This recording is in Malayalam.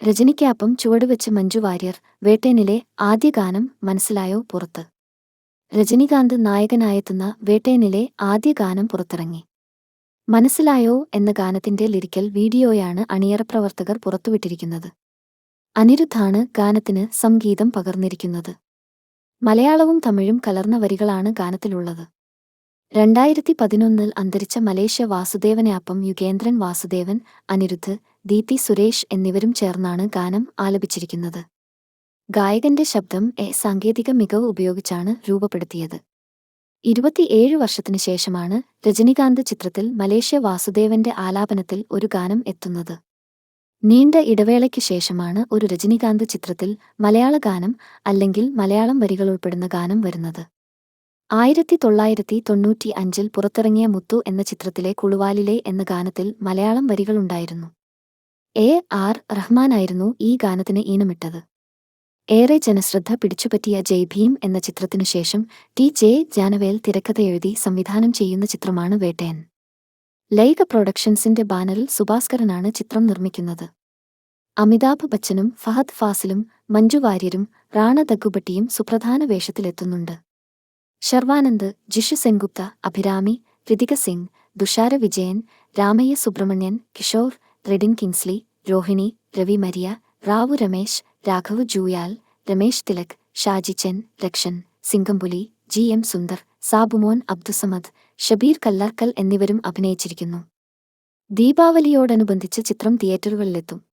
രജനിക്കാപ്പം ചുവടുവെച്ച് മഞ്ജു വാര്യർ. വേട്ടേനിലെ ആദ്യ ഗാനം മനസ്സിലായോ പുറത്ത്. രജനികാന്ത് നായകനായെത്തുന്ന വേട്ടേനിലെ ആദ്യ ഗാനം പുറത്തിറങ്ങി. മനസ്സിലായോ എന്ന ഗാനത്തിന്റെ ലിറിക്കൽ വീഡിയോയാണ് അണിയറപ്രവർത്തകർ പുറത്തുവിട്ടിരിക്കുന്നത്. അനിരുദ്ധാണ് ഗാനത്തിന് സംഗീതം പകർന്നിരിക്കുന്നത്. മലയാളവും തമിഴും കലർന്ന വരികളാണ് ഗാനത്തിലുള്ളത്. 2011 അന്തരിച്ച മലേഷ്യ വാസുദേവനെയൊപ്പം യുഗേന്ദ്രൻ വാസുദേവൻ, അനിരുദ്ധ്, ദീപ്തി സുരേഷ് എന്നിവരും ചേർന്നാണ് ഗാനം ആലപിച്ചിരിക്കുന്നത്. ഗായകന്റെ ശബ്ദം സാങ്കേതിക മികവ് ഉപയോഗിച്ചാണ് രൂപപ്പെടുത്തിയത്. 27 വർഷത്തിനു ശേഷമാണ് രജനികാന്ത് ചിത്രത്തിൽ മലേഷ്യ വാസുദേവന്റെ ആലാപനത്തിൽ ഒരു ഗാനം എത്തുന്നത്. നീണ്ട ഇടവേളയ്ക്കു ശേഷമാണ് ഒരു രജനികാന്ത് ചിത്രത്തിൽ മലയാള ഗാനം അല്ലെങ്കിൽ മലയാളം വരികളുൾപ്പെടുന്ന ഗാനം വരുന്നത്. 1995 പുറത്തിറങ്ങിയ മുത്തു എന്ന ചിത്രത്തിലെ കുളുവാലിലെ എന്ന ഗാനത്തിൽ മലയാളം വരികളുണ്ടായിരുന്നു. AR റഹ്മാനായിരുന്നു ഈ ഗാനത്തിന് ഈണമിട്ടത്. ഏറെ ജനശ്രദ്ധ പിടിച്ചുപറ്റിയ ജയ് ഭീം എന്ന ചിത്രത്തിനു ശേഷം TJ ജാനവേൽ തിരക്കഥയെഴുതി സംവിധാനം ചെയ്യുന്ന ചിത്രമാണ് വേട്ടയൻ. ലൈക പ്രൊഡക്ഷൻസിന്റെ ബാനറിൽ സുഭാസ്കരനാണ് ചിത്രം നിർമ്മിക്കുന്നത്. അമിതാഭ് ബച്ചനും ഫഹദ് ഫാസിലും മഞ്ജു വാര്യരും റാണ ദഗ്ഗുബട്ടിയും സുപ്രധാന വേഷത്തിലെത്തുന്നുണ്ട്. ശർവാനന്ദ്, ജിഷു സെൻഗുപ്ത, അഭിരാമി, ഋതിക സിംഗ്, തുഷാര വിജയൻ, രാമയ്യ സുബ്രഹ്മണ്യൻ, കിഷോർ, റെഡിൻ കിങ്സ്ലി, രോഹിണി, രവി മരിയ, റാവു രമേശ്, രാഘവ് ജൂയാൽ, രമേശ് തിലക്, ഷാജി ചെൻ, ലക്ഷൻ, സിംഗംപുലി, GM സുന്ദർ, സാബുമോൻ അബ്ദുസമദ്, ഷബീർ കല്ലാർക്കൽ എന്നിവരും അഭിനയിച്ചിരിക്കുന്നു. ദീപാവലിയോടനുബന്ധിച്ച് ചിത്രം തിയേറ്ററുകളിലെത്തും.